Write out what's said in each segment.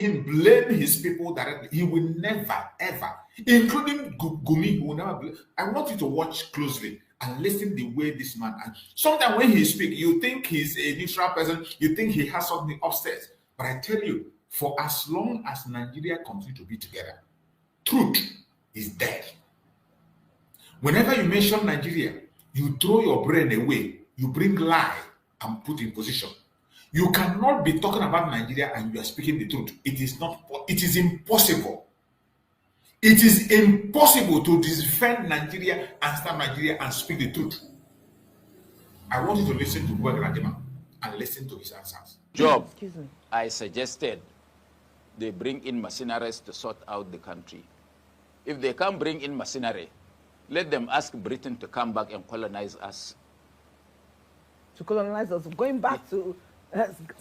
He blame his people directly. He will never, ever, including Gumi, who will never blame. I want you to watch closely and listen the way this man. And sometimes when he speaks, you think he's a neutral person, you think he has something upstairs. But I tell you, for as long as Nigeria continues to be together, truth is dead. Whenever you mention Nigeria, you throw your brain away, you bring lie and put in position. You cannot be talking about Nigeria and you are speaking the truth. It is not. It is impossible. It is impossible to defend Nigeria and stand Nigeria and speak the truth. I want you to listen to Gwadima and listen to his answers. Job, I suggested they bring in mercenaries to sort out the country. If they can't bring in mercenary, let them ask Britain to come back and colonize us. To colonize us, going back to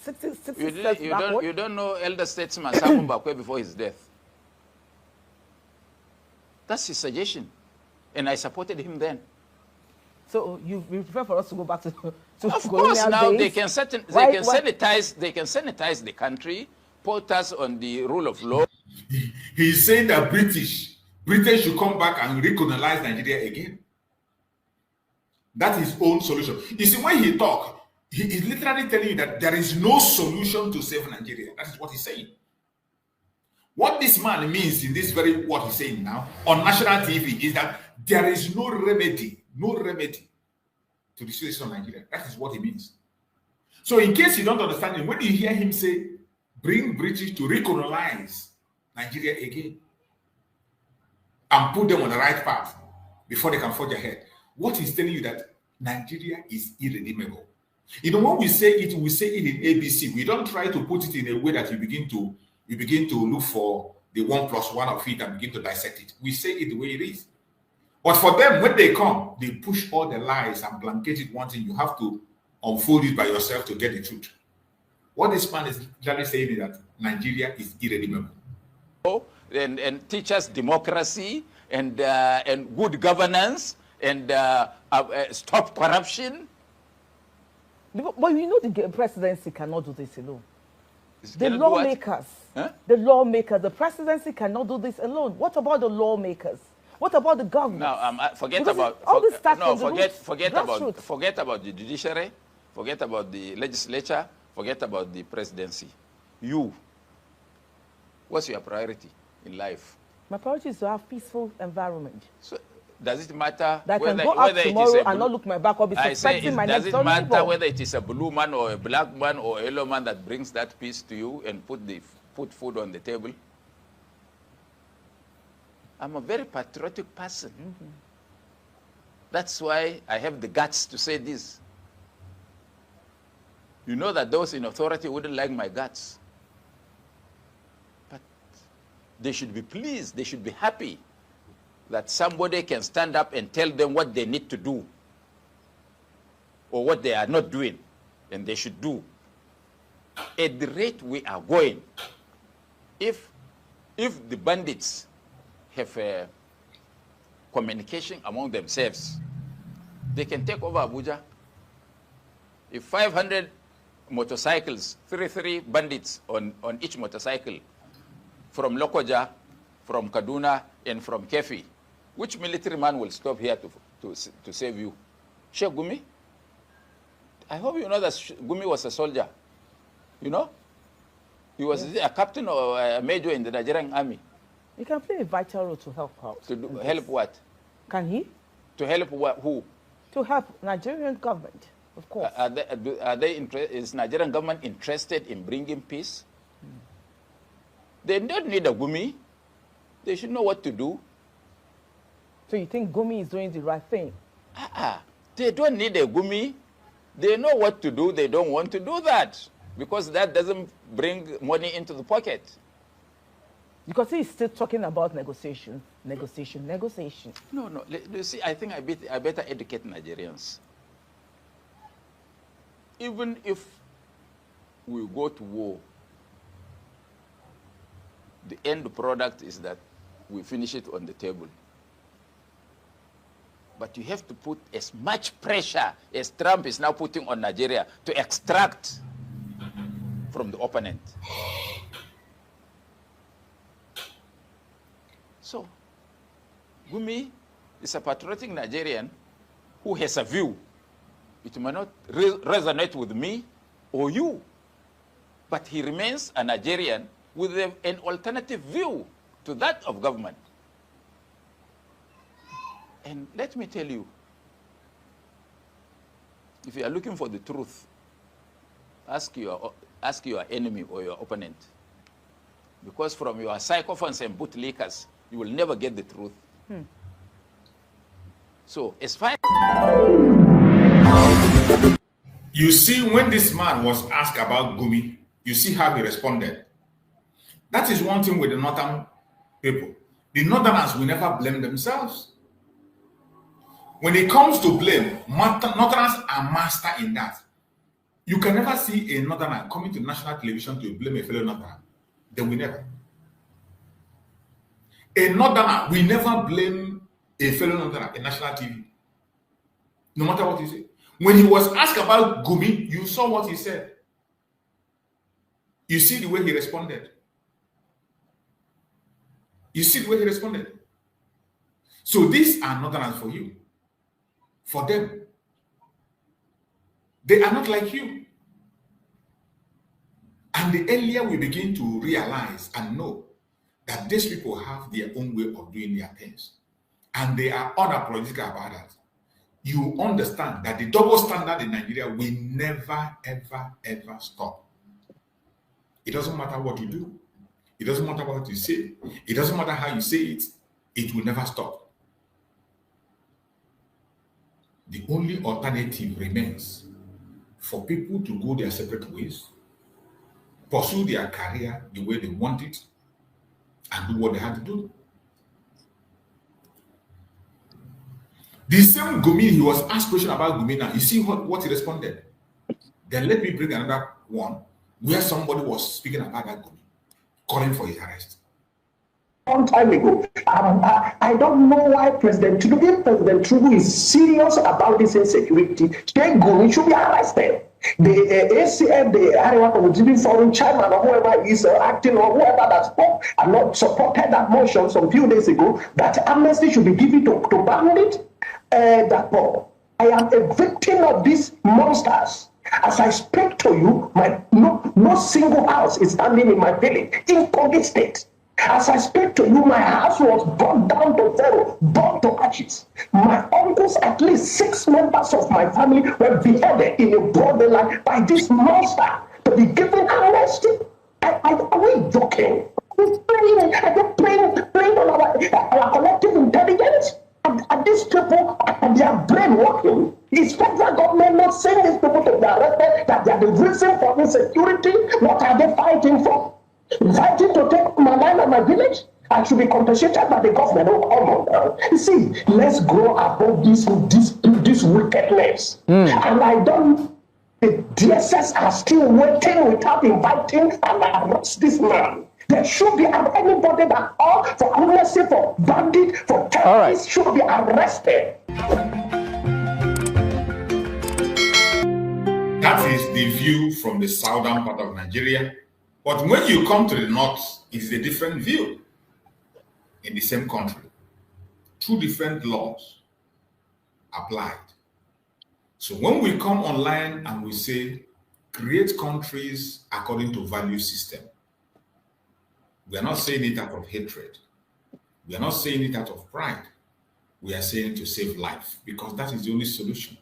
60 you don't know elder statesman Samu Mbakwe before his death. That's his suggestion, and I supported him then. So you prefer for us to go back to of course now days? They can sanitize the country, put us on the rule of law. He's saying that Britain should come back and recolonize Nigeria again. That's his own solution. You see, when he talks, he is literally telling you that there is no solution to save Nigeria. That is what he's saying. What this man means in this very what he's saying now on national TV is that there is no remedy to the situation of Nigeria. That is what he means. So in case you don't understand him, when you hear him say, bring British to recolonize Nigeria again and put them on the right path before they can forge ahead, what he's telling you that Nigeria is irredeemable. You know, when we say it in ABC. We don't try to put it in a way that you begin to look for the 1+1 of it and begin to dissect it. We say it the way it is. But for them, when they come, they push all the lies and blanket it one thing. You have to unfold it by yourself to get the truth. What this man is literally saying is that Nigeria is irredeemable. And teach us democracy and good governance and stop corruption. But you know the presidency cannot do this alone. The lawmakers, the presidency cannot do this alone. What about the lawmakers? What about the government? No, forget about the judiciary, forget about the legislature, forget about the presidency. You, what's your priority in life? My priority is to have peaceful environment. So, does it matter that whether, I can go out tomorrow and not look my back or be suspecting my next door neighbor? Does it matter whether it is a blue man or a black man or a yellow man that brings that peace to you and put food on the table? I'm a very patriotic person. Mm-hmm. That's why I have the guts to say this. You know that those in authority wouldn't like my guts. But they should be pleased, they should be happy that somebody can stand up and tell them what they need to do or what they are not doing and they should do. At the rate we are going, if the bandits have a communication among themselves, they can take over Abuja. If 500 motorcycles, 33 bandits on each motorcycle from Lokoja, from Kaduna, and from Kefi, which military man will stop here to save you? Sheikh Gumi? I hope you know that Gumi was a soldier. You know? He was a captain or a major in the Nigerian army. He can play a vital role to help out. To help what? Can he? To help what? Who? To help Nigerian government, of course. Is Nigerian government interested in bringing peace? They don't need a Gumi. They should know what to do. So you think Gumi is doing the right thing? They don't need a Gumi. They know what to do. They don't want to do that because that doesn't bring money into the pocket. Because he's still talking about negotiation. No. You see, I think I better educate Nigerians. Even if we go to war, the end product is that we finish it on the table. But you have to put as much pressure as Trump is now putting on Nigeria to extract from the opponent. So, Gumi is a patriotic Nigerian who has a view. It may not resonate with me or you, but he remains a Nigerian with an alternative view to that of government. And let me tell you, if you are looking for the truth, ask your enemy or your opponent. Because from your sycophants and bootlickers, you will never get the truth. So it's fine. You see, when this man was asked about Gumi, you see how he responded. That is one thing with the northern people. The northerners will never blame themselves. When it comes to blame, northerners are master in that. You can never see a northerner coming to national television to blame a fellow northerner. They will never. A northerner will never blame a fellow northerner in national TV. No matter what you say. When he was asked about Gumi, you saw what he said. You see the way he responded. You see the way he responded. So these are northerners for you. For them. They are not like you. And the earlier we begin to realize and know that these people have their own way of doing their things, and they are unapologetic about that, you understand that the double standard in Nigeria will never, ever, ever stop. It doesn't matter what you do. It doesn't matter what you say. It doesn't matter how you say it. It will never stop. The only alternative remains for people to go their separate ways, pursue their career the way they want it, and do what they have to do. The same Gumi, he was asked a question about Gumi now. You see what he responded? Then let me bring another one where somebody was speaking about that Gumi, calling for his arrest. Long time ago. I don't know why President Tinubu is serious about this insecurity. Gumi should be arrested. The ACF, the Area Community Forum chairman, or whoever is acting, or whoever that spoke and not supported that motion some few days ago, that amnesty should be given to bandit. That Paul, I am a victim of these monsters. As I speak to you, no single house is standing in my village in Kogi State. As I speak to you, my house was burned down to zero, burned to ashes. My uncles, at least 6 members of my family, were beheaded in a broad daylight by this monster to be given amnesty. Are we joking? Are we playing on our collective intelligence? And these people, their brain working. Is federal government not saying these people to be arrested, that they are the reason for insecurity? What are they fighting for? Fighting to take my land and my village? I should be compensated by the government. Oh, come on. You see, let's grow above this wickedness. And I don't. The DSS are still waiting without inviting and arrest this man. There should be anybody that all for amnesty, for bandit, for terrorists should be arrested. That is the view from the southern part of Nigeria. But when you come to the north, it's a different view in the same country. 2 different laws applied. So when we come online and we say, create countries according to value system, we are not saying it out of hatred. We are not saying it out of pride. We are saying to save life, because that is the only solution.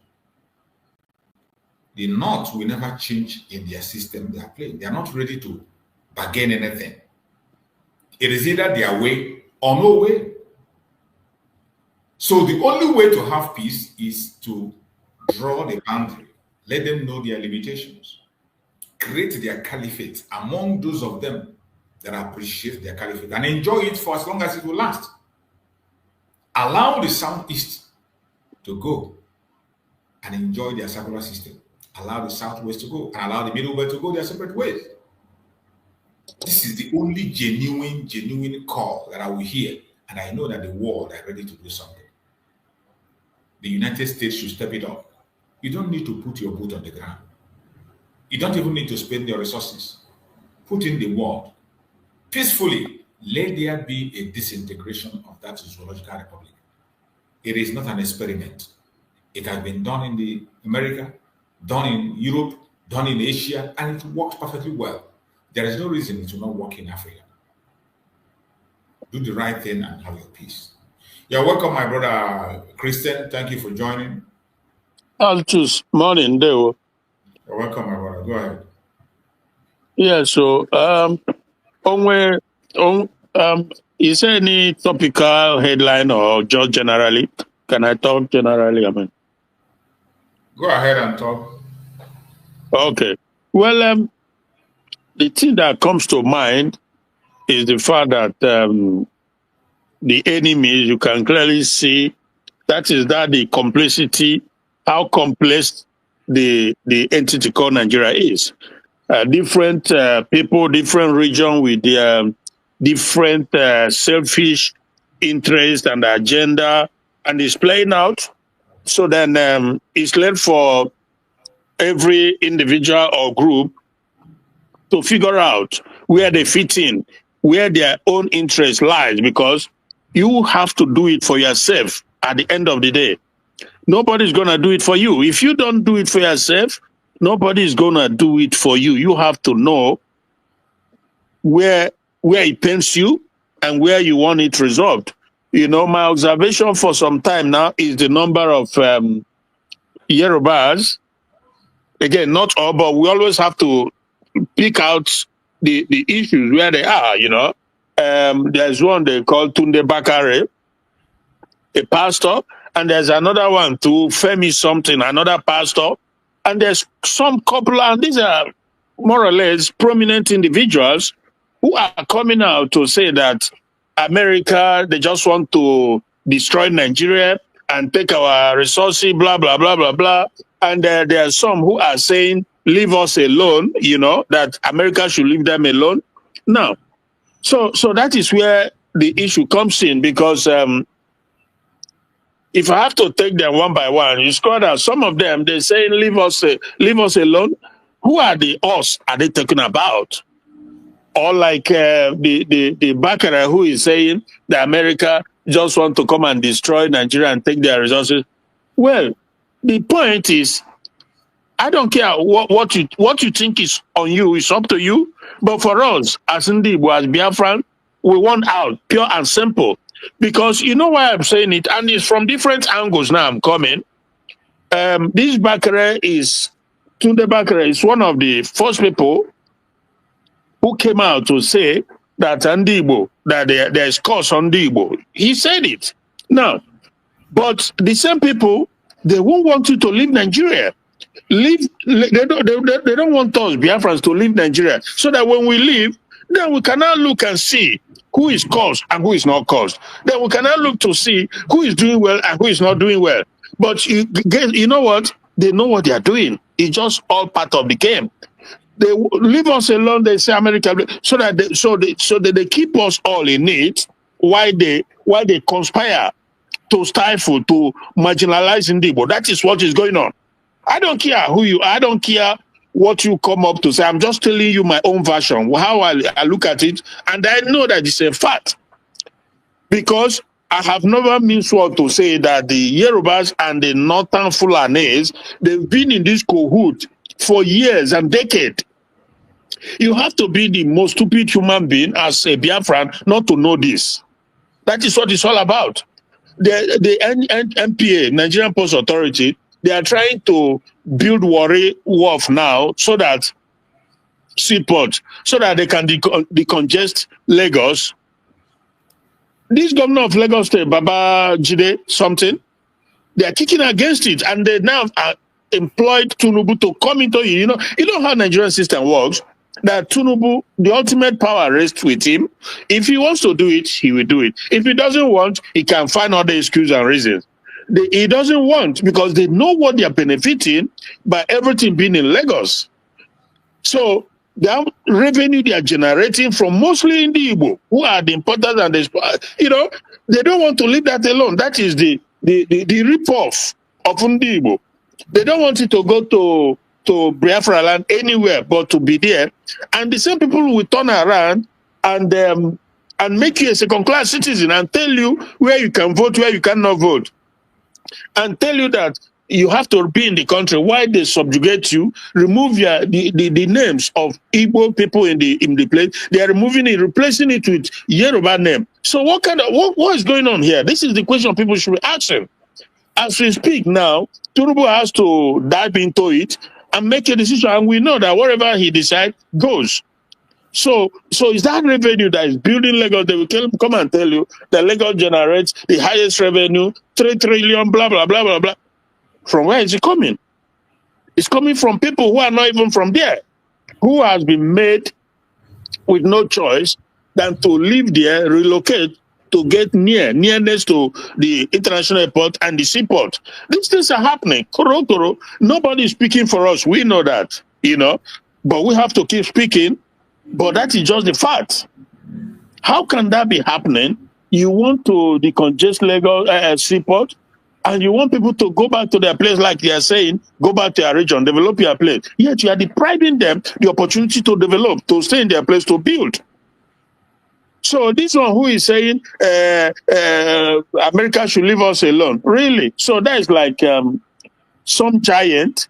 The North will never change in their system they are playing. They are not ready to bargain anything. It is either their way or no way. So the only way to have peace is to draw the boundary, let them know their limitations, create their caliphate among those of them that appreciate their caliphate and enjoy it for as long as it will last. Allow the Southeast to go and enjoy their secular system. Allow the Southwest to go and allow the Middle Belt to go their separate ways. This is the only genuine call that I will hear, and I know that the world are ready to do something. The United States should step it up. You don't need to put your boot on the ground. You don't even need to spend your resources. Put in the word peacefully let there be a disintegration of that zoological republic. It is not an experiment. It has been done in the America, done in Europe, done in Asia, and it works perfectly well. There is no reason it will not work in Africa. Do the right thing and have your peace. You're welcome, my brother Christian. Thank you for joining. I'll choose morning, though. You're welcome, my brother. Go ahead. Yeah, so is there any topical headline or just generally? Can I talk generally? I mean, go ahead and talk. Okay. Well, the thing that comes to mind is the fact that the enemy, you can clearly see that the complicity, how complex the entity called Nigeria is. Different people, different region with their different selfish interest and agenda, and it's playing out. So then it's left for every individual or group to figure out where they fit in, where their own interest lies, because you have to do it for yourself at the end of the day. Nobody's going to do it for you. If you don't do it for yourself, nobody's going to do it for you. You have to know where it pains you and where you want it resolved. You know, my observation for some time now is the number of Yorubas. Again, not all, but we always have to pick out the issues where they are, you know. There's one they call Tunde Bakare, a pastor, and there's another one to Femi something, another pastor, and there's some couple, and these are more or less prominent individuals who are coming out to say that America, they just want to destroy Nigeria and take our resources, blah, blah, blah, blah, blah. And there are some who are saying, leave us alone, you know, that America should leave them alone. Now, so that is where the issue comes in, because if I have to take them one by one, you score that some of them, they're saying, leave us alone. Who are the us are they talking about? Or like the Bakara who is saying that America just want to come and destroy Nigeria and take their resources. Well, the point is, I don't care what you think is on you, it's up to you. But for us, as Ndibo, as Biafran, we want out, pure and simple. Because you know why I'm saying it, and it's from different angles now I'm coming. This Bakare is, Tunde Bakare is one of the first people who came out to say that Ndibo, that there's cause on Ndibo. He said it. Now, but the same people, they won't want you to leave Nigeria. They don't want us Biafrans to leave Nigeria, so that when we leave, then we can now look and see who is caused and who is not caused. Then we can now look to see who is doing well and who is not doing well. But you know what? They know what they are doing. It's just all part of the game. They leave us alone. They say America, so that they keep us all in it. Why they conspire to stifle, to marginalize Ndibo. That is what is going on. I don't care who you are. I don't care what you come up to say. I'm just telling you my own version, how I look at it. And I know that it's a fact. Because I have never been sure to say that the Yorubas and the Northern Fulanis, they've been in this cohoot for years and decades. You have to be the most stupid human being as a Biafran not to know this. That is what it's all about. The NPA, Nigerian Post Authority, they are trying to build Warri Wharf now so that seaport, so that they can decongest Lagos. This governor of Lagos State, Baba Jide something, they are kicking against it, and they now are employed Tinubu to come into it. You know how Nigerian system works. That Tinubu, the ultimate power rests with him. If he wants to do it, he will do it. If he doesn't want, he can find other excuses and reasons. He doesn't want, because they know what they are benefiting by everything being in Lagos. So the revenue they are generating from mostly in the Igbo, who are the importers and the, they don't want to leave that alone. That is the rip-off of Ndibo. They don't want it to go to Biafra land anywhere but to be there. And the same people will turn around and and make you a second-class citizen and tell you where you can vote, where you cannot vote, and tell you that you have to be in the country. Why they subjugate you? Remove the names of Igbo people in the place. They are removing it, replacing it with Yoruba name. So what is going on here? This is the question people should be asking. As we speak now, Tinubu has to dive into it and make a decision, and we know that whatever he decides goes. So is that revenue that is building Lagos? They will come and tell you that Lagos generates the highest revenue, 3 trillion, blah, blah, blah, blah, blah. From where is it coming? It's coming from people who are not even from there, who has been made with no choice than to live there, relocate, to get nearness to the international airport and the seaport. These things are happening. Koro. Nobody is speaking for us. We know that, but we have to keep speaking. But that is just the fact. How can that be happening? You want to decongest Lagos seaport, and you want people to go back to their place, like they are saying, go back to your region, develop your place. Yet you are depriving them the opportunity to develop, to stay in their place, to build. So this one who is saying America should leave us alone, really? So that is like some giant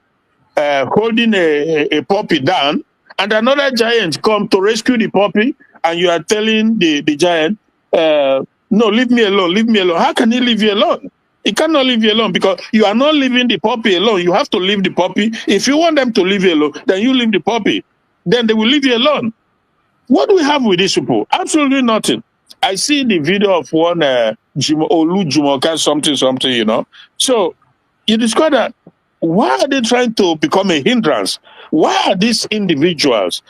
holding a puppy down, and another giant come to rescue the puppy, and you are telling the giant, no, leave me alone, leave me alone. How can he leave you alone? He cannot leave you alone, because you are not leaving the puppy alone. You have to leave the puppy. If you want them to leave you alone, then you leave the puppy. Then they will leave you alone. What do we have with these people? Absolutely nothing. I see the video of one Olu Jumoka something, So you discover that, why are they trying to become a hindrance? Why are these individuals?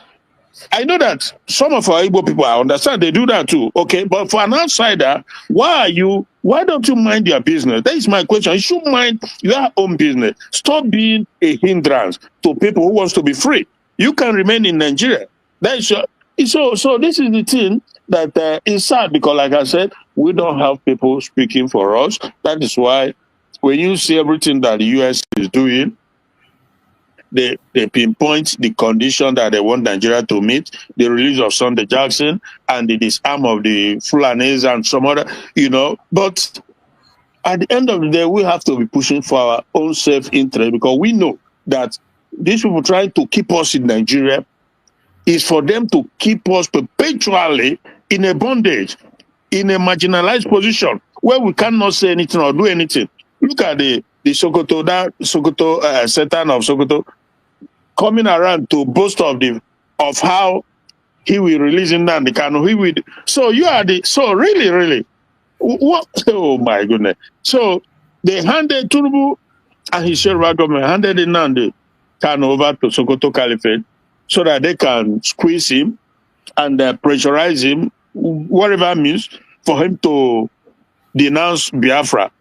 I know that some of our Igbo people, I understand they do that too, okay? But for an outsider, why don't you mind your business? That is my question. You should mind your own business. Stop being a hindrance to people who wants to be free. You can remain in Nigeria. That is so this is the thing that is sad, because like I said, we don't have people speaking for us. That is why when you see everything that the US is doing, they pinpoint the condition that they want Nigeria to meet, the release of Sunday Jackson and the disarm of the Fulanis and some other, But at the end of the day, we have to be pushing for our own self-interest, because we know that these people trying to keep us in Nigeria is for them to keep us perpetually in a bondage, in a marginalized position where we cannot say anything or do anything. Look at the Sokoto, Satan of Sokoto, coming around to boast of how he will release Nnamdi Kanu. So really, what? Oh my goodness! So they handed Tinubu and his Yoruba government handed Nnamdi Kanu over to Sokoto Caliphate, so that they can squeeze him and pressurize him, whatever means, for him to denounce Biafra.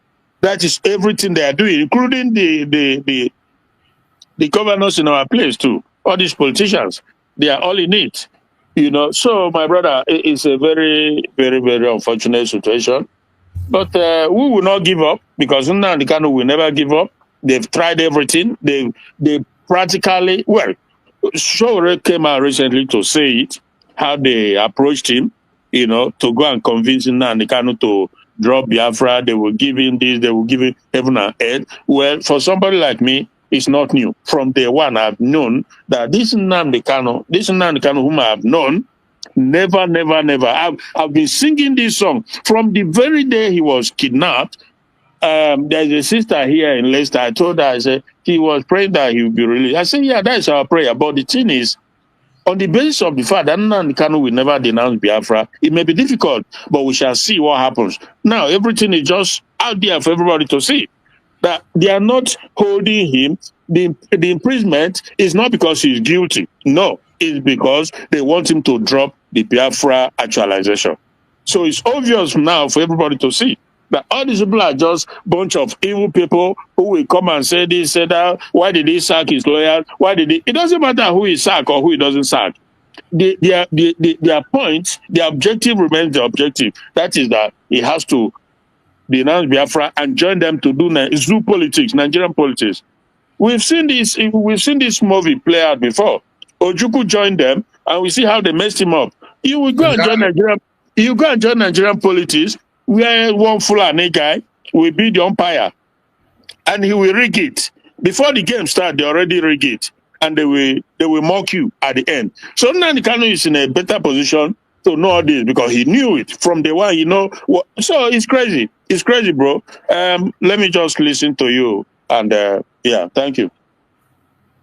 That is everything they are doing, including the governors in our place too. All these politicians, they are all in it. So my brother, it's a very, very, very unfortunate situation. But we will not give up, because Nnamdi Kanu will never give up. They've tried everything. They practically, Shore came out recently to say it, how they approached him, to go and convince Nnamdi Kanu to drop Biafra. They will give him this, they will give him heaven and earth. Well, for somebody like me, it's not new. From day one, I've known that this Nnamdi Kanu whom I have known, never. I've been singing this song from the very day he was kidnapped. There's a sister here in Leicester. I told her, I said, he was praying that he will be released. I said, yeah, that's our prayer. But the thing is, on the basis of the fact that Nnamdi Kanu will never denounce Biafra, it may be difficult, but we shall see what happens. Now, everything is just out there for everybody to see. That they are not holding him. The imprisonment is not because he's guilty. No, it's because they want him to drop the Biafra actualization. So it's obvious now for everybody to see that all these people are just a bunch of evil people who will come and say this, say that. Why did he sack his lawyer? It doesn't matter who he sack or who he doesn't sack. Their point, the objective remains the objective. That is that he has to denounce Biafra and join them to do zoo politics, Nigerian politics. We've seen this movie play out before. Ojukwu joined them, and we see how they messed him up. You will go and join Nigerian. You go and join Nigerian politics, where one Fulani guy will be the umpire, and he will rig it. Before the game starts, they already rig it, and they will mock you at the end. So Nnamdi Kanu is in a better position to know all this because he knew it from the one. So it's crazy. It's crazy, bro. Let me just listen to you, and yeah, thank you.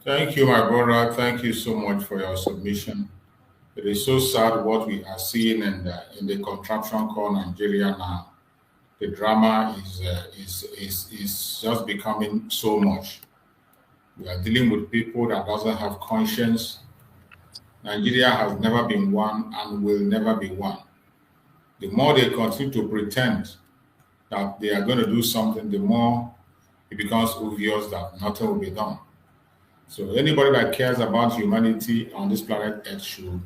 Thank you, my brother. Thank you so much for your submission. It is so sad what we are seeing in the contraption called Nigeria now. The drama is just becoming so much. We are dealing with people that doesn't have conscience. Nigeria has never been one and will never be one. The more they continue to pretend that they are going to do something, the more it becomes obvious that nothing will be done. So anybody that cares about humanity on this planet Earth should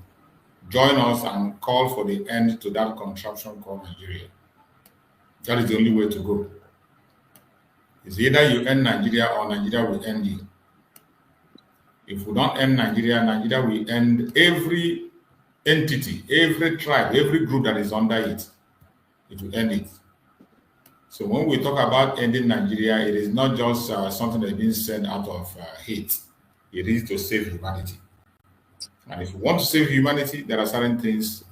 join us and call for the end to that contraption called Nigeria. That is the only way to go. It's either you end Nigeria or Nigeria will end you. If we don't end Nigeria, Nigeria will end every entity, every tribe, every group that is under it. It will end it. So when we talk about ending Nigeria, it is not just something that is being said out of hate. It is to save humanity. And if we want to save humanity, there are certain things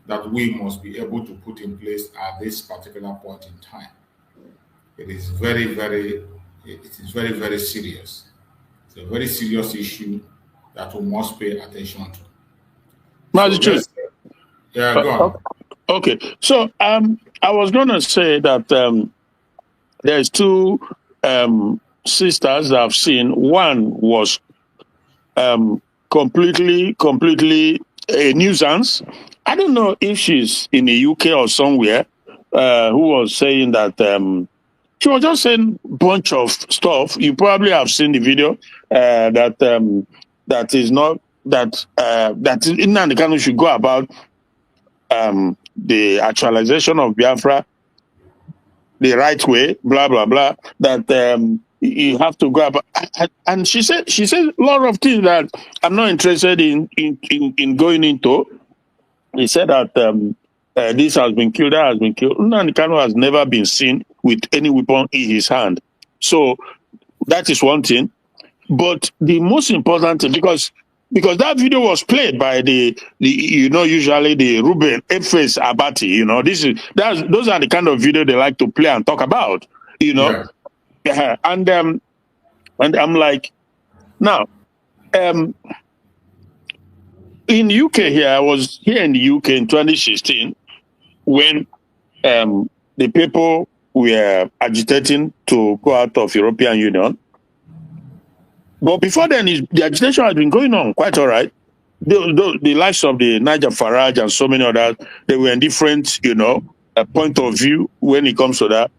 that we must be able to put in place at this particular point in time. It is very, very serious. It's a very serious issue that we must pay attention to. Mazi, yeah, go on. Okay, so I was gonna say that there's two sisters that I've seen. One was completely a nuisance. I don't know if she's in the UK or somewhere. Who was saying that she was just saying a bunch of stuff. You probably have seen the video that Nnamdi Kanu should go about the actualization of Biafra the right way, blah blah blah. That you have to go about, and she said a lot of things that I'm not interested in going into. He said that this has been killed, that has been killed. Nnamdi Kanu has never been seen with any weapon in his hand. So that is one thing. But the most important thing, because that video was played by the usually the Ruben Efes Abati, those are the kind of video they like to play and talk about, Yeah. And I'm like, now, in UK here, I was here in the UK in 2016 when the people were agitating to go out of European Union. But before then, the agitation has been going on quite all right. The likes of the Nigel Farage and so many others, they were in different, point of view when it comes to that.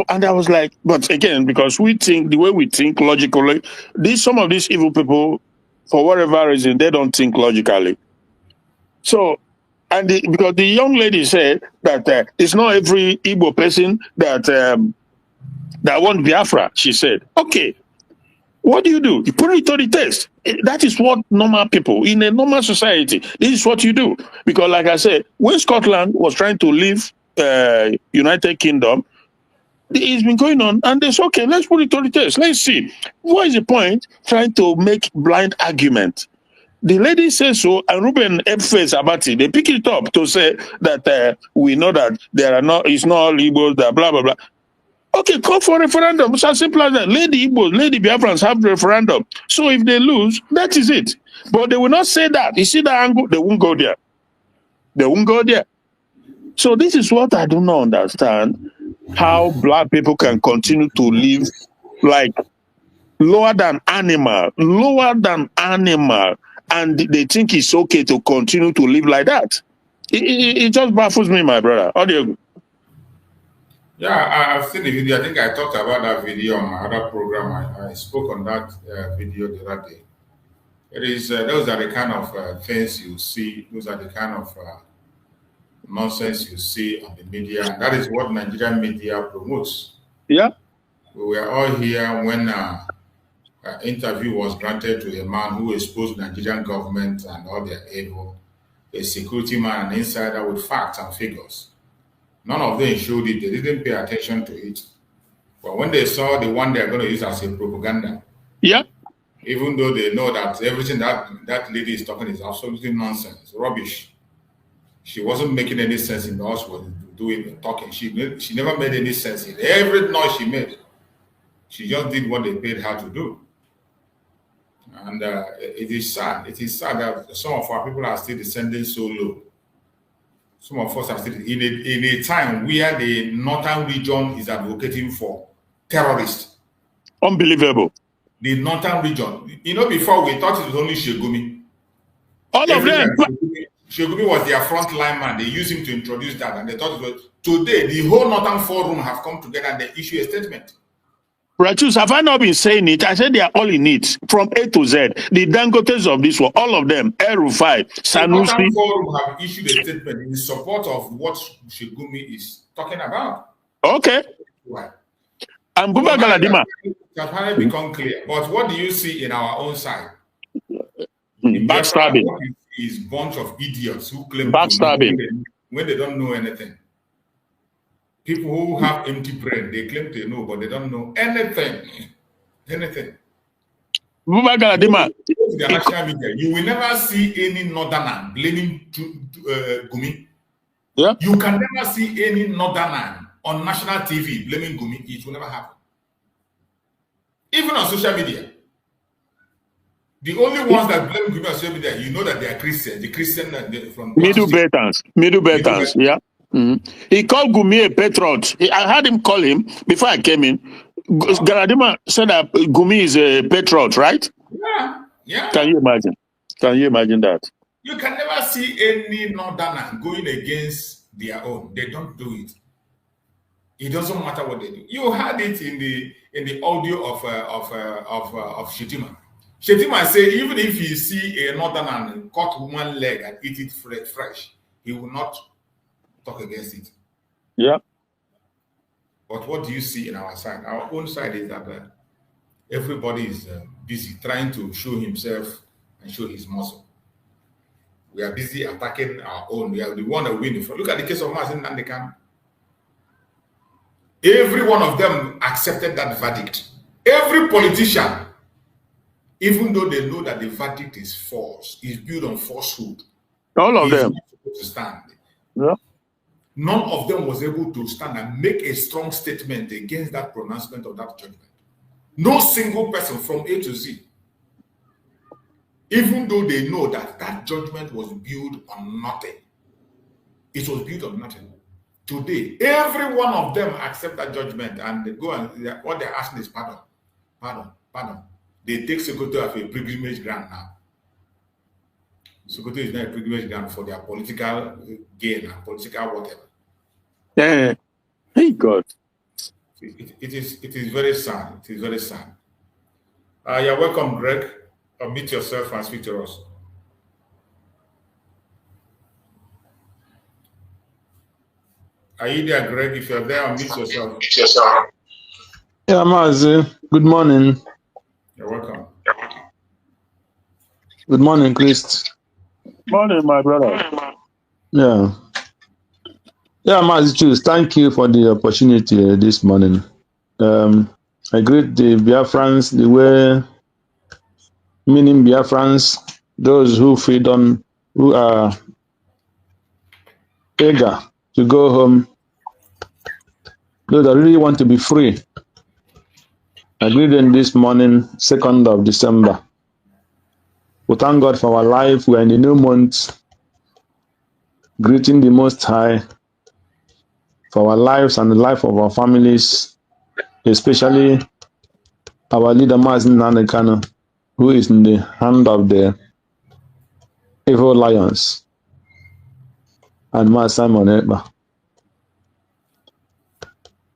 And I was like, but again, because we think the way we think logically, some of these evil people, for whatever reason, they don't think logically. So, because the young lady said that it's not every Igbo person that want Biafra, she said. Okay, what do? You put it to the test. That is what normal people, in a normal society, this is what you do. Because like I said, when Scotland was trying to leave United Kingdom, it's been going on, and they said, okay, let's put it to the test. Let's see. What is the point trying to make blind argument? The lady says so, and Ruben Efes Abati, they pick it up to say that we know that it's not all Igbos, that blah, blah, blah. Okay, call for referendum. It's as simple as that. Lady Igbos, Lady Biafrans have referendum. So if they lose, that is it. But they will not say that. You see that angle? They won't go there. They won't go there. So this is what I do not understand. How black people can continue to live like lower than animal, and they think it's okay to continue to live like that. It just baffles me, my brother. How do you? Yeah, I've seen the video. I think I talked about that video on my other program. I spoke on that video the other day. Those are the kind of things you see. Those are the kind of nonsense you see on the media. And that is what Nigerian media promotes. Yeah. We were all here when an interview was granted to a man who exposed Nigerian government and all their evil. a security man, an insider with facts and figures. None of them showed it. They didn't pay attention to it. But when they saw the one they're going to use as a propaganda, Yeah. even though they know that everything that lady is talking is absolutely nonsense, rubbish. She wasn't making any sense in the house was doing talking. She never made any sense in every noise she made. She just did what they paid her to do. And it is sad. It is sad that some of our people are still descending so low. Some of us are still in a time where the northern region is advocating for terrorists. Unbelievable. The northern region. You know, before we thought it was only Shegumi. All of them. Shegumi was their frontline man. They used him to introduce that, and they thought it was today. The whole northern forum have come together and they issue a statement. Rachus, have I not been saying it? I said they are all in it, from A to Z. The Dangotes of this world, all of them, El-Rufai, Sanusi. The northern forum have issued a statement in support of what Shegumi is talking about. Okay. Why? And Buba Galadima. It has finally become clear. But what do you see in our own side? Backstabbing. What is a bunch of idiots who claim backstabbing to know when they don't know anything. People who have empty brain, they claim to know, but they don't know anything. Anything. Buba Galadima. To the national media, you will never see any northerner blaming Gumi. Yeah. You can never see any northerner on national TV blaming Gumi. It will never happen. Even on social media. The only ones that blame Gumi on social media, you know that they are Christians. The Christian from Middle Belters, yeah. Mm-hmm. He called Gumi a patriot. I had him call him before I came in. Galadima said that Gumi is a patriot, right? Yeah. Can you imagine? Can you imagine that? You can never see any northerner going against their own. They don't do it. It doesn't matter what they do. You had it in the audio of Shetima. Shetima said even if you see a northerner cut one leg and eat it fresh, he will not talk against it. Yeah. But what do you see in our side? Our own side is that everybody is busy trying to show himself and show his muscle. We are busy attacking our own. We are the one that win. Look at the case of Mazi Nnamdi Kanu. Every one of them accepted that verdict. Every politician, even though they know that the verdict is false, is built on falsehood. All of them. Not supposed to stand. Yeah. None of them was able to stand and make a strong statement against that pronouncement of that judgment. No single person from A to Z. Even though they know that that judgment was built on nothing. It was built on nothing. Today, every one of them accept that judgment and they go and what they're asking is pardon. Pardon. They take Sokoto as a pilgrimage ground now. Sokoto is not a pilgrimage ground for their political gain and political whatever. Yeah. Hey God. It is very sad. It is very sad. You're welcome, Greg. Unmute yourself and speak to us. Are you there, Greg? If you're there, unmute yourself. Yeah, Mazi. Good morning. You're welcome. Good morning, Chris. Morning, my brother. Yeah. Yeah, Mazi, choose. Thank you for the opportunity this morning. I greet the Biafrans the way, meaning Biafrans, those who are eager to go home, those that really want to be free. I greet them this morning, 2nd of December. We thank God for our life. We are in the new month, greeting the Most High for our lives and the life of our families, especially our leader, Mazi Nnamdi Kanu, who is in the hand of the evil lions, and Mazi Simon Ekpa.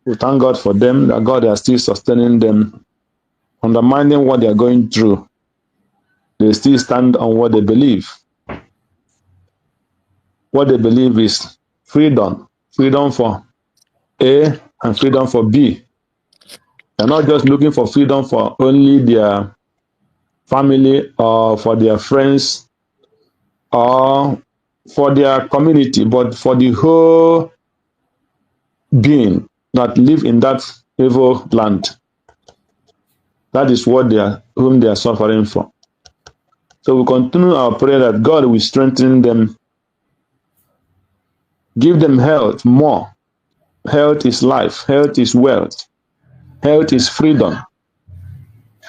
We thank God for them, that God is still sustaining them, undermining what they are going through. They still stand on what they believe. What they believe is freedom. Freedom for A and freedom for B. They're not just looking for freedom for only their family or for their friends or for their community, but for the whole being that live in that evil land. That is what whom they are suffering for. So we continue our prayer that God will strengthen them, give them health more. Health is life, health is wealth, health is freedom.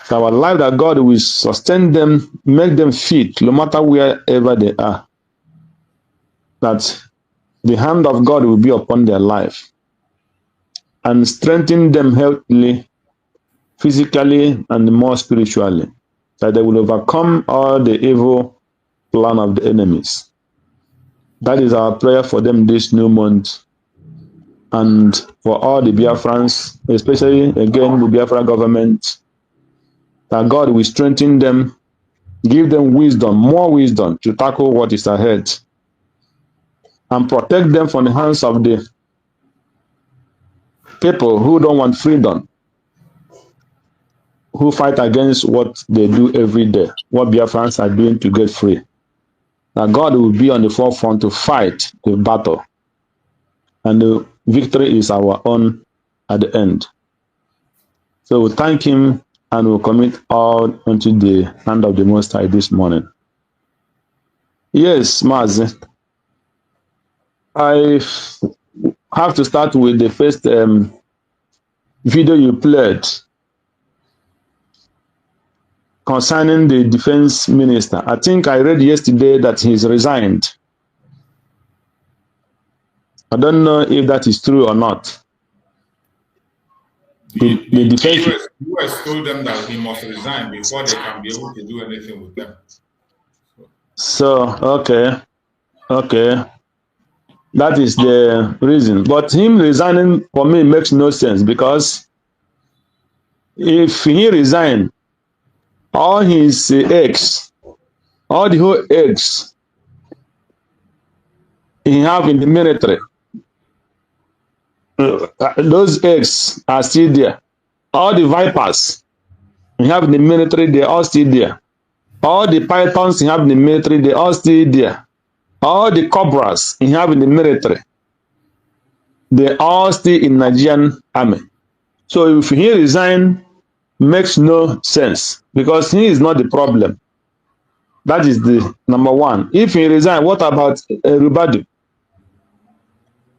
So our life, that God will sustain them, make them fit, no matter wherever they are. That the hand of God will be upon their life and strengthen them healthily, physically, and more spiritually, that they will overcome all the evil plan of the enemies. That is our prayer for them this new month, and for all the Biafrans, especially again the Biafra government, that God will strengthen them, give them wisdom, more wisdom to tackle what is ahead, and protect them from the hands of the people who don't want freedom, who fight against what they do every day, what Biafrans are doing to get free. That God will be on the forefront to fight the battle, and the victory is our own at the end. So we thank Him and we commit all unto the hand of the Most High this morning. Yes, Mazi, I have to start with the first video you played concerning the defense minister. I think I read yesterday that he's resigned. I don't know if that is true or not. The defense US told them that he must resign before they can be able to do anything with them. So, okay. That is the reason. But him resigning for me makes no sense, because if he resigned, all his eggs, all the whole eggs he have in the military, those eggs are still there. All the vipers he have in the military, they are all still there. All the pythons he have in the military, they are all still there. All the cobras he have in the military, they are all still in Nigerian army. So if he resign, makes no sense, because he is not the problem. That is the number one. If he resign, what about Rubadu?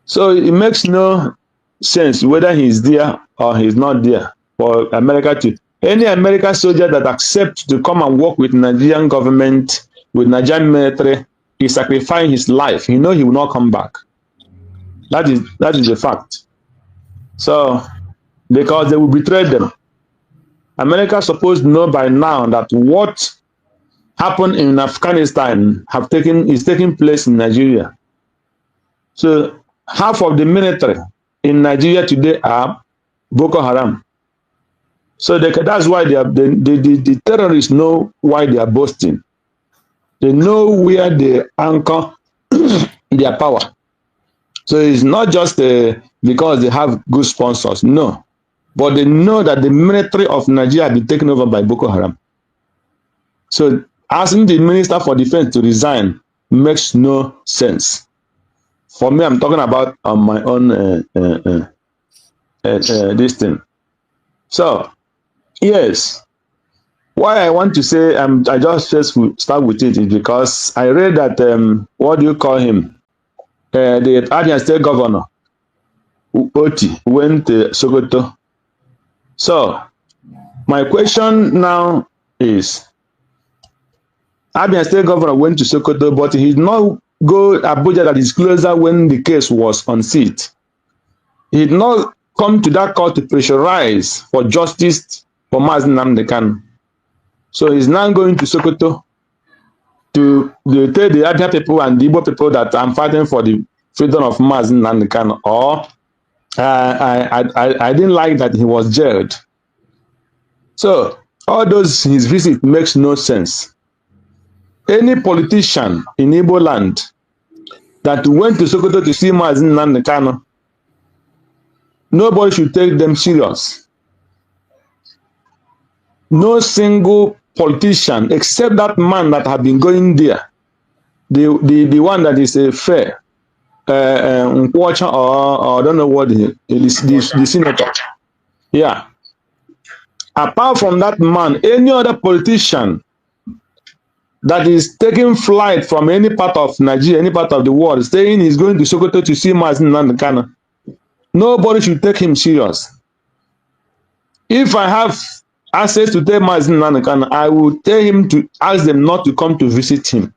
So it makes no sense whether he's there or he's not there for America to. Any American soldier that accepts to come and work with Nigerian government, with Nigerian military, is sacrificing his life. He knows he will not come back. That is the fact. So, because they will betray them. America is supposed to know by now that what happened in Afghanistan is taking place in Nigeria. So half of the military in Nigeria today are Boko Haram. So that's why the terrorists know why they are boasting. They know where they anchor their power. So it's not just because they have good sponsors. No. But they know that the military of Nigeria has been taken over by Boko Haram. So asking the Minister for Defense to resign makes no sense. For me, I'm talking about on my own this thing. So, yes, why I want to say I just start with it is because I read that what do you call him? The Abia State Governor Oti went to Sokoto. So, my question now is, Abia State Governor went to Sokoto, but he did not go Abuja, that is closer, when the case was on seat. He did not come to that court to pressurize for justice for Mazi Nnamdi Kanu. So he's now going to Sokoto to tell the Abia people and the Igbo people that I'm fighting for the freedom of Mazi Nnamdi Kanu. Or I didn't like that he was jailed. So all his visit makes no sense. Any politician in Igbo land that went to Sokoto to see Mazi Nnamdi Kanu, nobody should take them serious. No single politician, except that man that have been going there, the one that is a fair, watcher or I don't know what the senator. Yeah. Apart from that man, any other politician that is taking flight from any part of Nigeria, any part of the world, saying he's going to Sokoto to see Mazi Nnamdi Kanu, nobody should take him serious. If I have access to tell Mazi Nnamdi Kanu, I will tell him to ask them not to come to visit him.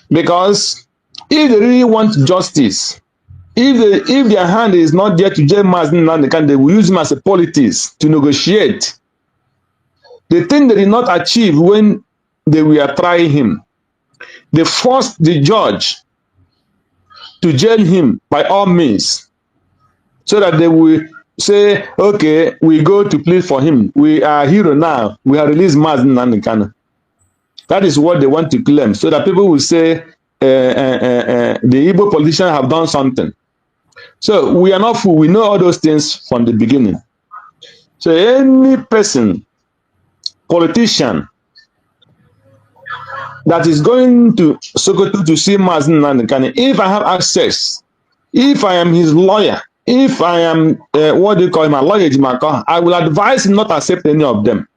Because if they really want justice, if their hand is not there to jail Mazi Nnamdi Kanu, they will use him as a politics to negotiate. The thing they did not achieve when they were trying him, they forced the judge to jail him by all means, so that they will say, okay, we go to plead for him. We are hero now. We have released Mazi Nnamdi Kanu. That is what they want to claim, so that people will say the Igbo politicians have done something. So we are not fool. We know all those things from the beginning. So any person, politician, that is going to Sokoto to see Mazi Nnamdi Kanu, if I have access, if I am his lawyer, if I am what do you call him, a lawyer, I will advise him not to accept any of them.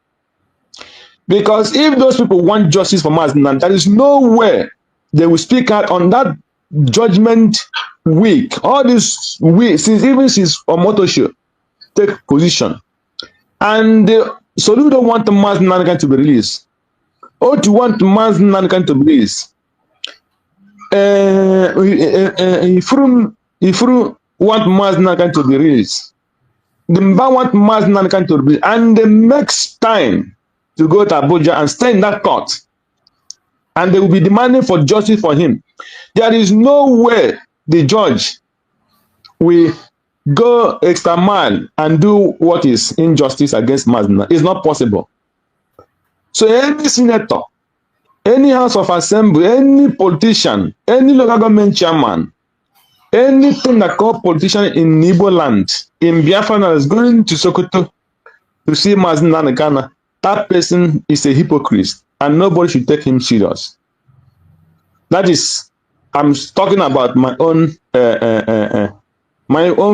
Because if those people want justice for Mazi Nnamdi, there is nowhere they will speak out on that judgment week. All this week, since Omoto show, take position. And so you don't want the Mazi Nnamdi Kanu to be released. Or to want Mazi Nnamdi Kanu to be released. If you want Mazi Nnamdi Kanu to be released, the Mba want Mazi Nnamdi Kanu to be released, and the next time to go to Abuja and stay in that court, and they will be demanding for justice for him. There is no way the judge will go extra mile and do what is injustice against Mazi Nnamdi. It's not possible. So any senator, any House of Assembly, any politician, any local government chairman, anything that called politician in Igbo land, in Biafra that is going to Sokoto to see Mazi Nnamdi Kanu, that person is a hypocrite, and nobody should take him serious. That is, I'm talking about my own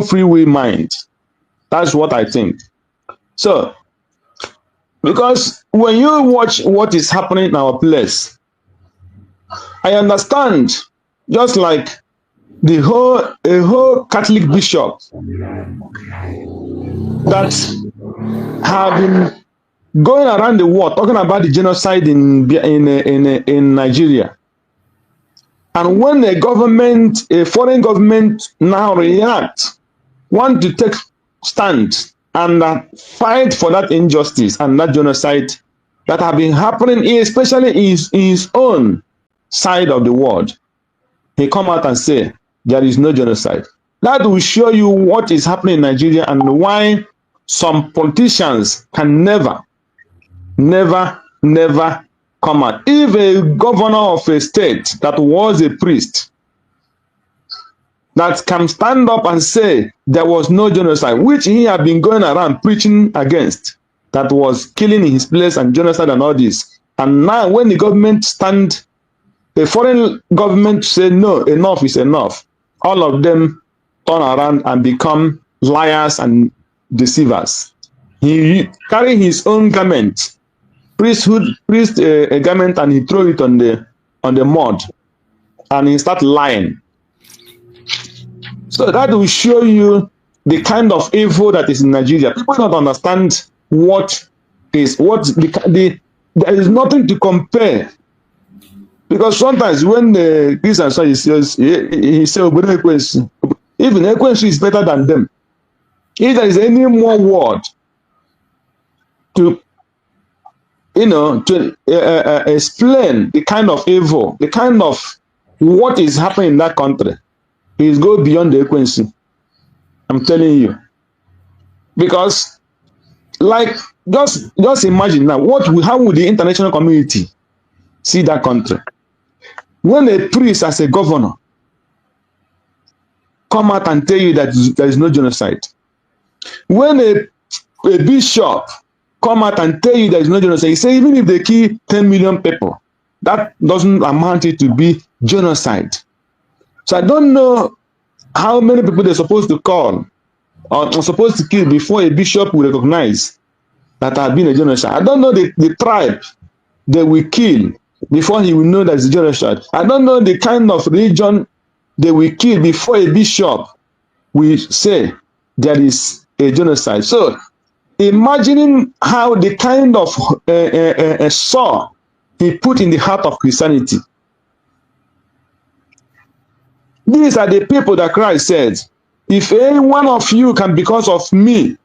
free will mind. That's what I think. So, because when you watch what is happening in our place, I understand, just like a whole Catholic bishop that have been going around the world talking about the genocide in Nigeria. And when a foreign government now react, want to take stand and fight for that injustice and that genocide that have been happening, especially in his own side of the world, he come out and say there is no genocide. That will show you what is happening in Nigeria and why some politicians can never come out. If a governor of a state that was a priest that can stand up and say there was no genocide, which he had been going around preaching against, that was killing in his place and genocide and all this, and now when the government the foreign government say no, enough is enough, all of them turn around and become liars and deceivers. He carry his own garment, priest a garment, and he throw it on the mud, and he start lying. So that will show you the kind of evil that is in Nigeria. People don't understand there is nothing to compare. Because sometimes when the Christian says, he says, even Ekwensu is better than them. If there is any more word to explain the kind of evil, the kind of what is happening in that country, is go beyond the Ekwensu. I'm telling you. Because, like, just imagine now, how would the international community see that country? When a priest as a governor come out and tell you that there is no genocide. When a bishop come out and tell you there is no genocide, he say even if they kill 10 million people, that doesn't amount it to be genocide. So I don't know how many people they're supposed to call or supposed to kill before a bishop will recognize that has been a genocide. I don't know the tribe they will kill before he will know that it's a genocide. I don't know the kind of religion they will kill before a bishop will say there is a genocide. So imagining how the kind of saw he put in the heart of Christianity. These are the people that Christ said, if any one of you can, because of me,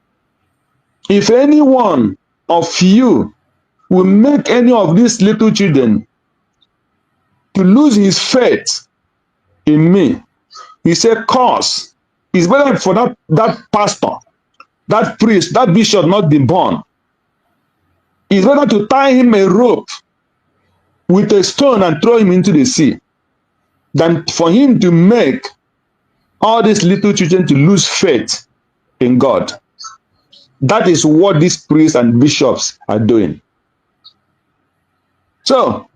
if any one of you will make any of these little children to lose his faith in me, he said, cause. It's better for that pastor, that priest, that bishop not be born. It's better to tie him a rope with a stone and throw him into the sea than for him to make all these little children to lose faith in God. That is what these priests and bishops are doing. So,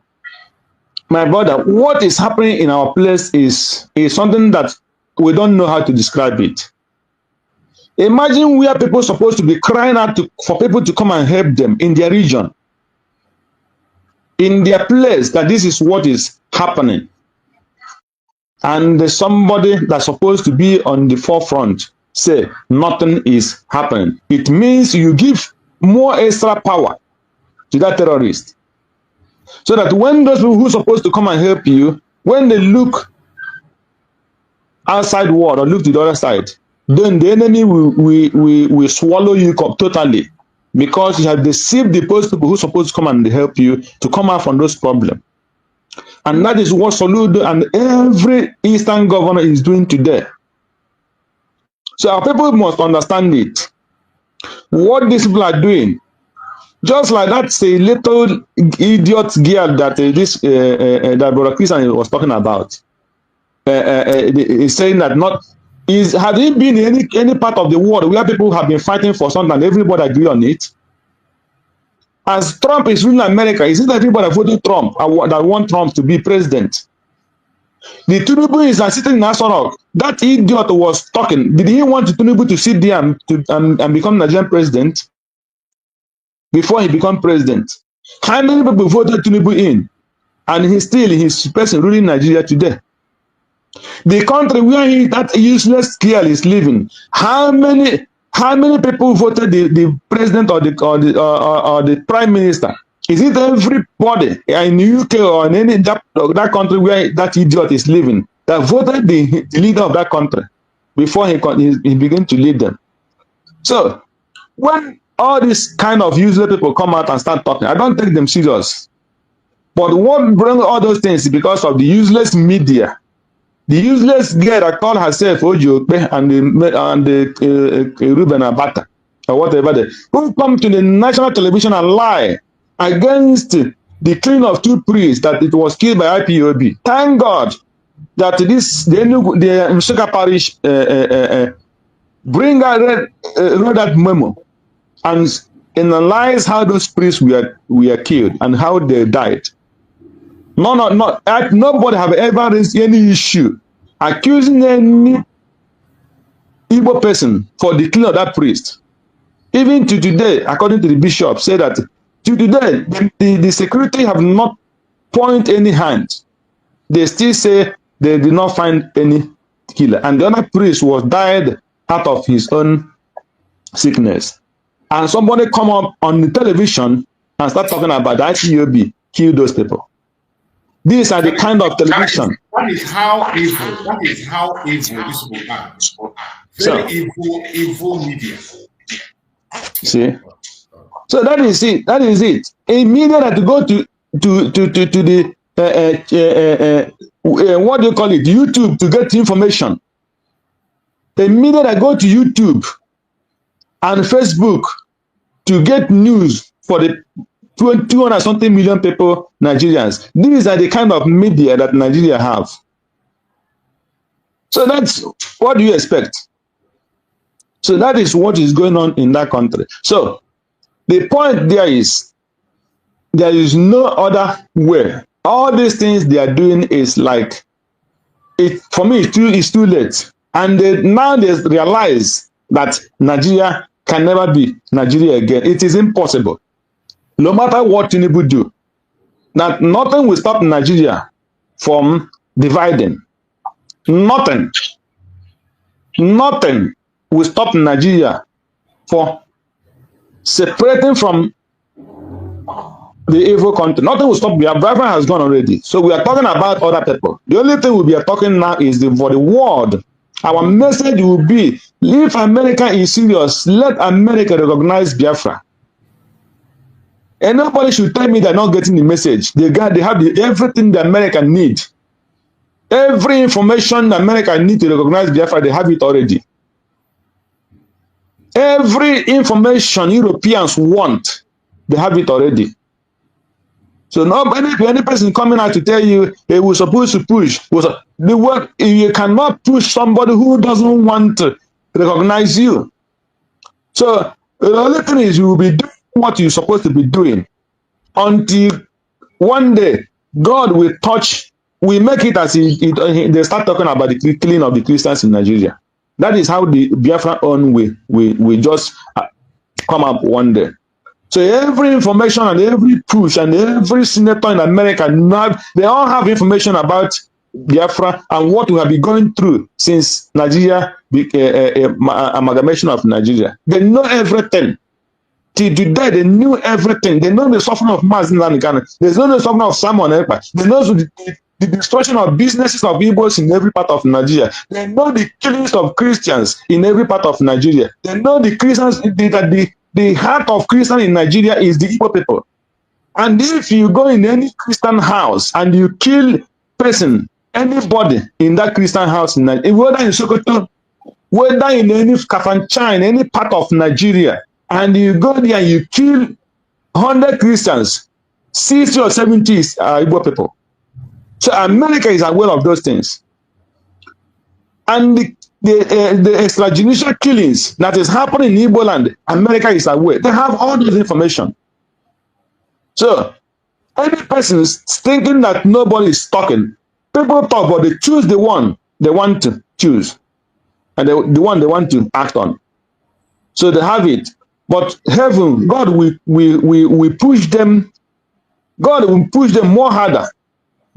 my brother, what is happening in our place is something that we don't know how to describe it. Imagine where people are supposed to be crying out for people to come and help them in their region, in their place, that this is what is happening. And there's somebody that's supposed to be on the forefront say nothing is happening. It means you give more extra power to that terrorist. So that when those people who are supposed to come and help you, when they look outside world or look to the other side, then the enemy will swallow you totally, because you have deceived the people who are supposed to come and help you to come out from those problems. And that is what Soludo and every Eastern governor is doing today. So our people must understand it. What these people are doing, just like that's a little idiot girl that that Brother Christian was talking about. He's saying that have he been in any part of the world where people have been fighting for something and everybody agree on it? As Trump is ruling America, is it everybody voted Trump that want Trump to be president? The Tinubu is sitting in Nassau. That idiot was talking. Did he want Tinubu to sit there and become Nigerian president before he become president? How many people voted Tinubu in? And he's still his person ruling Nigeria today. The country where that useless girl is living, how many people voted the president or the prime minister? Is it everybody in the UK or in any that country where that idiot is living that voted the leader of that country before he began to lead them? So when all these kind of useless people come out and start talking, I don't take them serious. But what brings all those things is because of the useless media. The useless girl that called herself Ojope and the Ruben Abata or whatever, who come to the national television and lie against the killing of two priests that it was killed by IPOB. Thank God that the Msuka Parish bring out wrote that memo and analyze how those priests were killed and how they died. Nobody have ever raised any issue accusing any Igbo person for the killing of that priest. Even to today, according to the bishop, say that to today, the security have not pointed any hand. They still say they did not find any killer. And the other priest was died out of his own sickness. And somebody come up on the television and start talking about the IPOB kill those people. These are the kind of television. That is how evil. That is how evil this will are. Very evil media. See, so that is it. That is it. A media that go to the what do you call it? YouTube to get information. A media that go to YouTube and Facebook to get news for the 200 something million people, Nigerians. These are the kind of media that Nigeria have. So that's what do you expect? So that is what is going on in that country. So the point there is no other way All these things they are doing is like, it for me, it's too late. And now they realize that Nigeria can never be Nigeria again. It is impossible. No matter what Tinubu do, that nothing will stop Nigeria from dividing. Nothing will stop Nigeria for separating from the evil country. Nothing will stop. Biafra has gone already. So we are talking about other people. The only thing we are talking now is for the world. Our message will be, if America is serious, let America recognize Biafra. And nobody should tell me they're not getting the message. They have everything the America need. Every information America need to recognize Biafra, they have it already. Every information Europeans want, they have it already. So any person coming out to tell you they were supposed to push, the word, you cannot push somebody who doesn't want to recognize you. So the only thing is you will be doing what you're supposed to be doing until one day God will touch, we make it as they start talking about the killing of the Christians in Nigeria. That is how the Biafra own we just come up one day. So every information and every push and every senator in America, they all have information about Biafra and what we have been going through since Nigeria, amalgamation of Nigeria. They know everything. Till today, they knew everything. They know the suffering of Mazi Nnamdi Kanu. They know the suffering of Simon Ekpa. They know the destruction of businesses of Igbos in every part of Nigeria. They know the killings of Christians in every part of Nigeria. They know the Christians, that the heart of Christian in Nigeria is the Igbo people. And if you go in any Christian house and you kill anybody in that Christian house, whether in Sokoto, whether in any Kafanchan, in any part of Nigeria, and you go there and you kill 100 Christians, 60 or 70 are Igbo people. So America is aware of those things. And the extrajudicial killings that is happening in Igbo land, America is aware. They have all this information. So any person thinking that nobody is talking, people talk, but they choose the one they want to choose, and the one they want to act on. So they have it. But heaven, God will push them. God will push them more harder.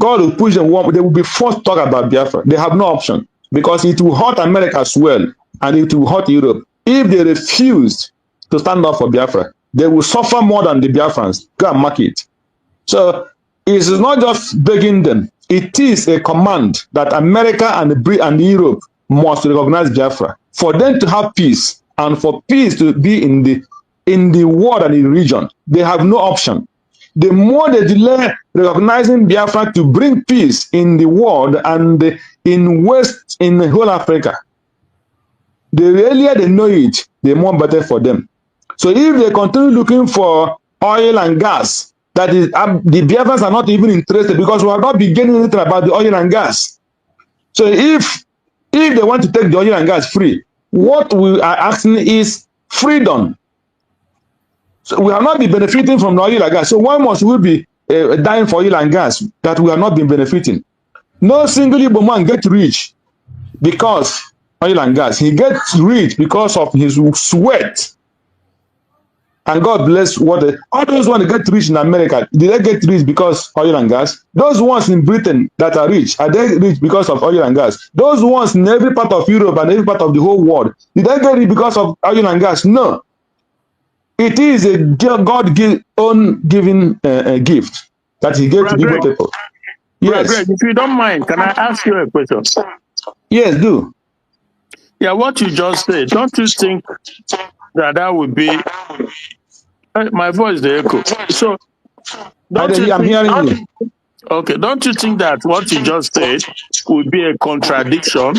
God will push them more. They will be forced to talk about Biafra. They have no option, because it will hurt America as well, and it will hurt Europe. If they refuse to stand up for Biafra, they will suffer more than the Biafrans. Go and mark it. So it is not just begging them. It is a command that America and Europe must recognize Biafra for them to have peace and for peace to be in the world and in the region. They have no option. The more they delay recognizing Biafra to bring peace in the world and in the whole Africa, the earlier they know it, the more better for them. So if they continue looking for oil and gas, that is, the Biafrans are not even interested, because we have not been getting anything about the oil and gas. So if they want to take the oil and gas free, what we are asking is freedom. So we have not been benefiting from the oil and gas. So why must we be dying for oil and gas that we have not been benefiting? No single Igbo man gets rich because oil and gas. He gets rich because of his sweat. And God bless all those ones that get rich in America. Did they get rich because oil and gas? Those ones in Britain that are rich, are they rich because of oil and gas? Those ones in every part of Europe and every part of the whole world, did they get rich because of oil and gas? No. It is a God-given gift that He gave to the people. Yes. Greg, if you don't mind, can I ask you a question? Yes, do. Yeah, what you just said, don't you think that would be my voice, the echo? So I'm hearing you. Okay, don't you think that what you just said would be a contradiction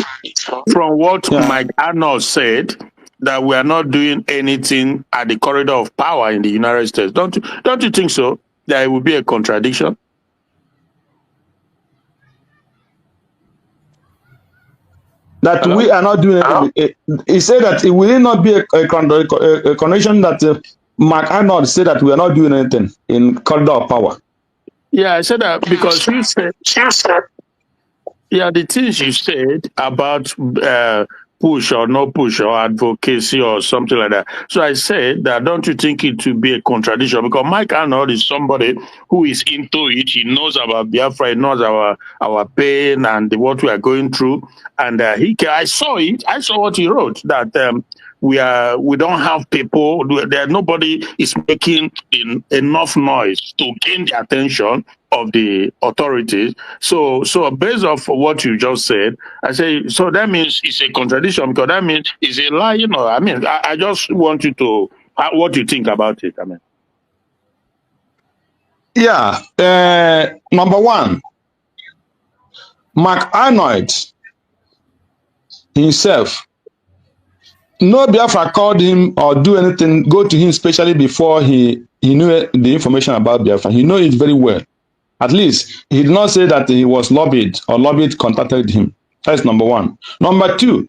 from what Mike Arnold said, that we are not doing anything at the corridor of power in the United States? Don't you think so? That it would be a contradiction? That Hello? We are not doing anything. He said that it will not be a contradiction that Mark Arnold said that we are not doing anything in corridor of power. Yeah, I said that because you said, yeah, the things you said about push or no push or advocacy or something like that. So I said that don't you think it will be a contradiction? Because Mike Arnold is somebody who is into it. He knows about Biafra, he knows our pain and what we are going through. And I saw it. I saw what he wrote, that we don't have people, there nobody is making enough noise to gain the attention of the authorities. So based off what you just said, I say, so that means it's a contradiction, because that means it's a lie, you know. I mean, I just want you to, what you think about it. I mean, yeah. Number one, Mark Arnold himself, no Biafra called him or do anything, go to him especially before he knew the information about Biafra. He knew it very well. At least he did not say that he was lobbied or lobbied contacted him. That's number one. Number two,